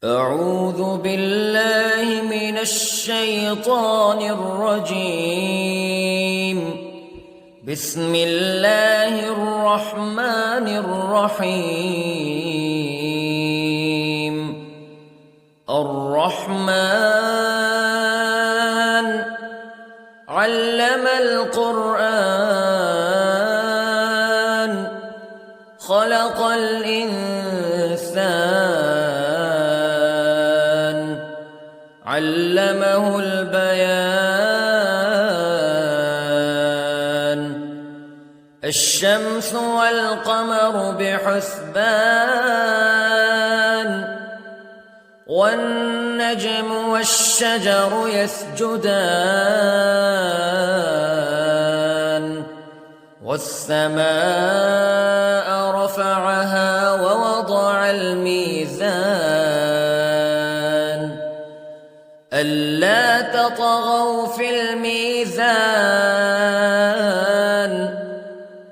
أعوذ بالله من الشيطان الرجيم. بسم الله الرحمن الرحيم. الرحمن علم القرآن خلق الإنسان علمه البيان. الشمس والقمر بحسبان والنجم والشجر يسجدان والسماء رفعها ووضع الميزان ألا تطغوا في الميزان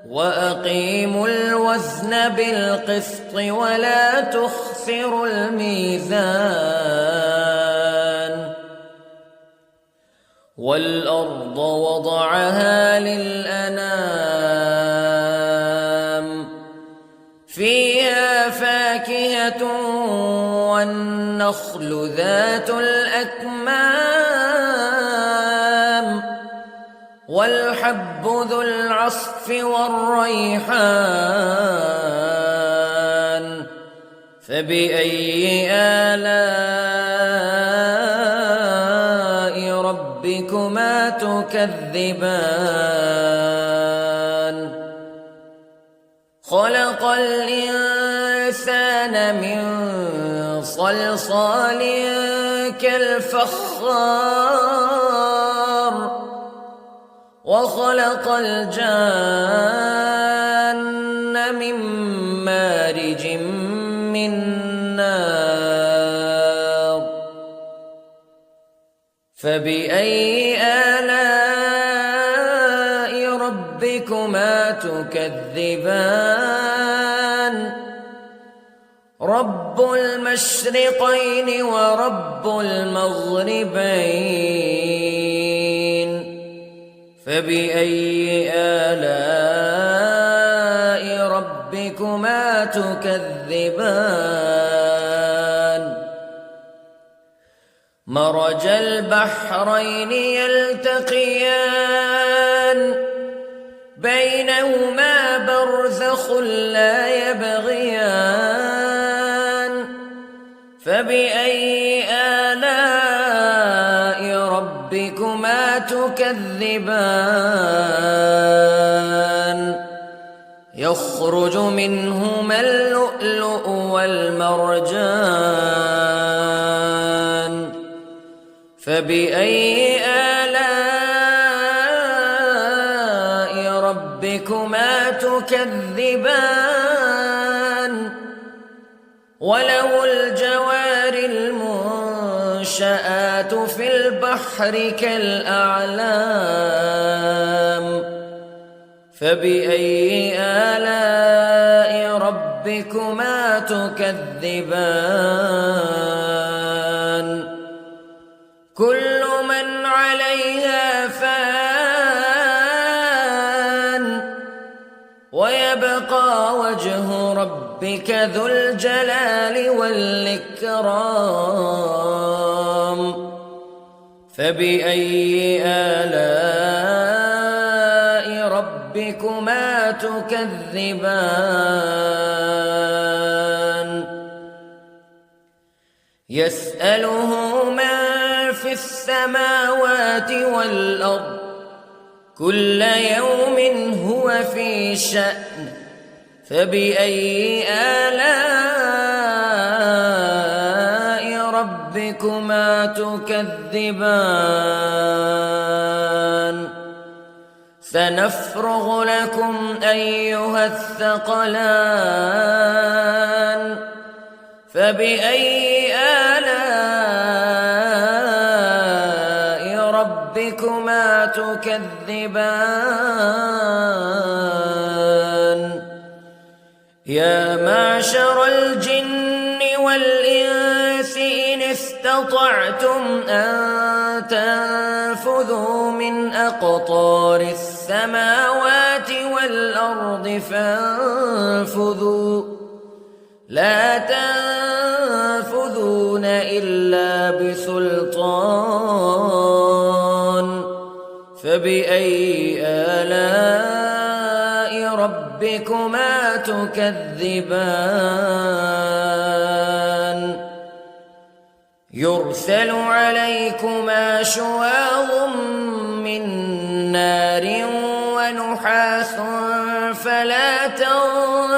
وأقيموا الوزن بالقسط ولا تخسروا الميزان. والأرض وضعها للأنام فيها فاكهة والنخل ذات الأكمام والحب ذو العصف والريحان فبأي آلاء ربكما تكذبان. خلق الإنسان من صلصال كالفخار وخلق الجان من مارج من نار فبأي آلاء ربكما تكذبان. رب المشرقين ورب المغربين فبأي آلاء ربكما تكذبان. مرج البحرين يلتقيان بينهما برزخ لا يبغيان فبأي آلاء ربكما تكذبان. يخرج منهما اللؤلؤ والمرجان فبأي آلاء ربكما تكذبان. وله الجوار المنشآت في البحر كالأعلام فبأي آلاء ربكما تكذبان. كل من عليها فان ويبقى وجه ربك ذو الجلال والإكرام فبأي آلاء ربكما تكذبان. يسأله من في السماوات والأرض كل يوم هو في شأن فبأي آلاء ربكما تكذبان. سنفرغ لكم أيها الثقلان فبأي آلاء ربكما تكذبان. يا معشر الجن والإنس استطعتم أن تنفذوا من أقطار السماوات والأرض فانفذوا لا تنفذون إلا بسلطان فبأي آلاء ربكما تكذبان يرسل عليكما شواظ من نار ونحاس فلا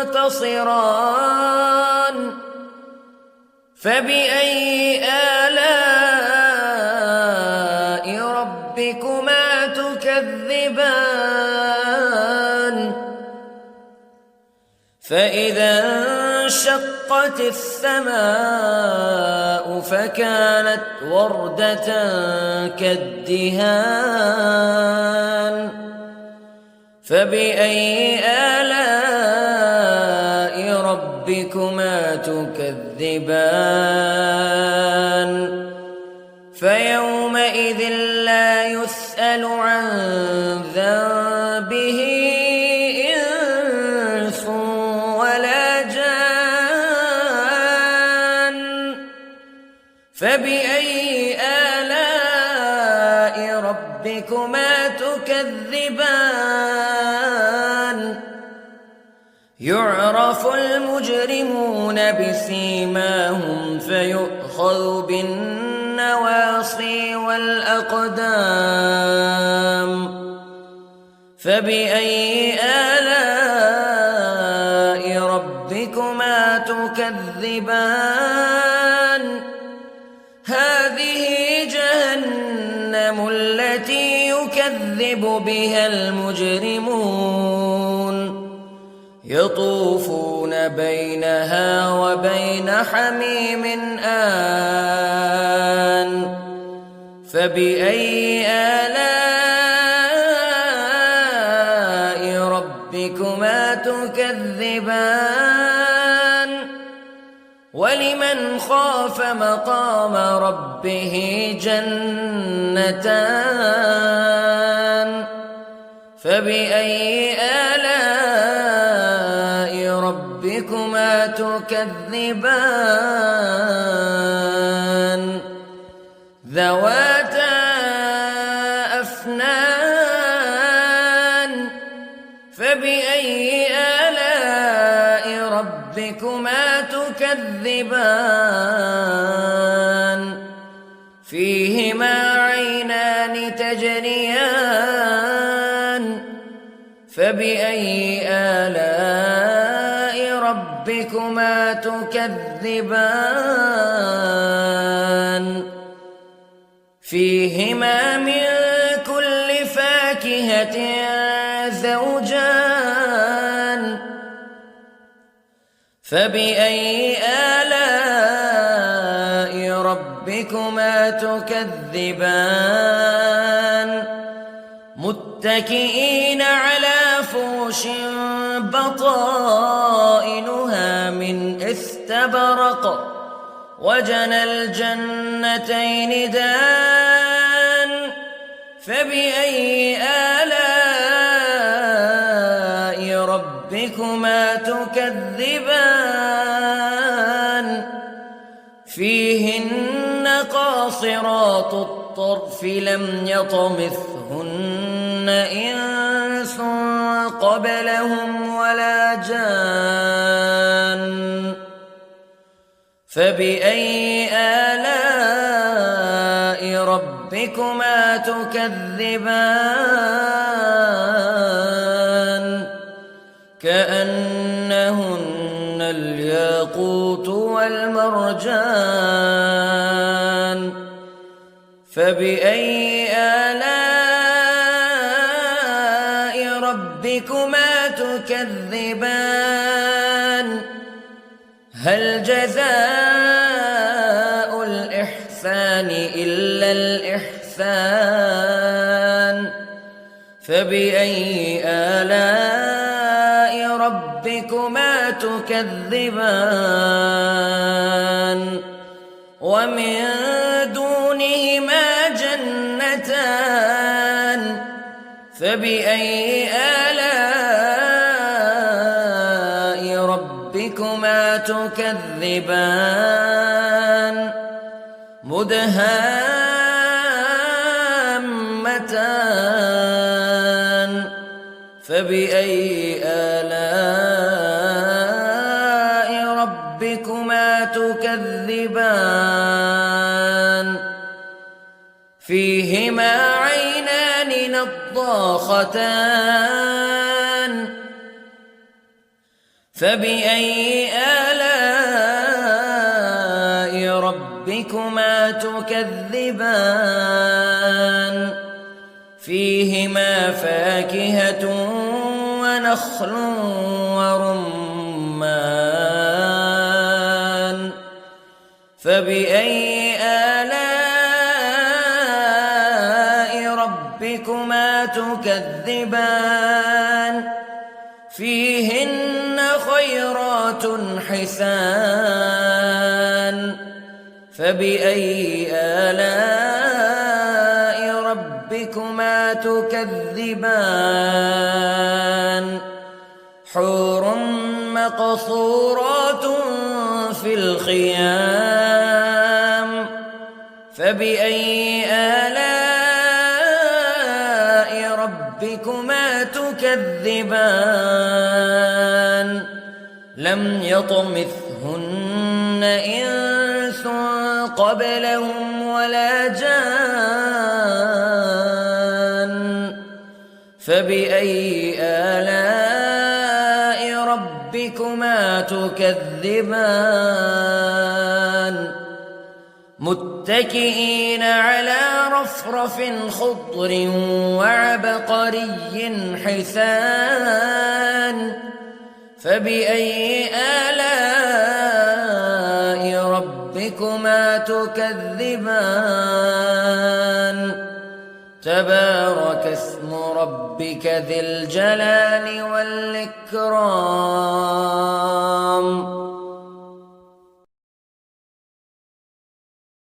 تنتصران فبأي آلاء ربكما تكذبان فإذا انشقت السماء فكانت وردة كالدهان فبأي آلاء ربكما تكذبان فيومئذ لا يسأل عن ذنبه إنس ولا جان فبأي آلاء ربكما تكذبان يعرف المجرمون بسيماهم فيؤخذ بالنواصي والأقدام فبأي آلاء ربكما تكذبان هذه جهنم التي يكذب بها المجرمون يطوفون بينها وبين حميم آن فبأي آلاء ربكما تكذبان ولمن خاف مقام ربه جنتان فبأي آلاء ربكما تكذبان ذواتا أفنان فبأي آلاء ربكما تكذبان فيهما عينان تجريان فبأي آلاء ربكما تكذبان فيهما من كل فاكهة زوجان فبأي آلاء ربكما تكذبان متكئين على فرش بطائنها من استبرق وجنى الجنتين دان فبأي آلاء ربكما تكذبان فيهن قاصرات الطرف لم يطمثهن إنس قبلهم ولا جان فبأي آلاء ربكما تكذبان كأنهن الياقوت والمرجان فبأي آلاء ربكما تكذبان هل جزاء الإحسان إلا الإحسان فبأي آلاء ربكما تكذبان ومن دونهما جنتان فبأي آلاء ربكما تكذبان مدهامتان فبأي آلاء ربكما تكذبان فيهما عينان نضاختان فبأي آلاء ربكما تكذبان فيهما فاكهة ونخل ورمان فبأي آلاء ربكما تكذبان فيهن خيرات حسان فبأي آلاء ربكما تكذبان حور مقصورات في الخيام فبأي آلاء ربكما تكذبان لم يطمثهن إنس قبلهم ولا جان فبأي آلاء ربكما تكذبان متكئين على رفرف خضر وعبقري حسان فبأي آلاء ربكما تكذبان تبارك اسم ربك ذي الجلال والإكرام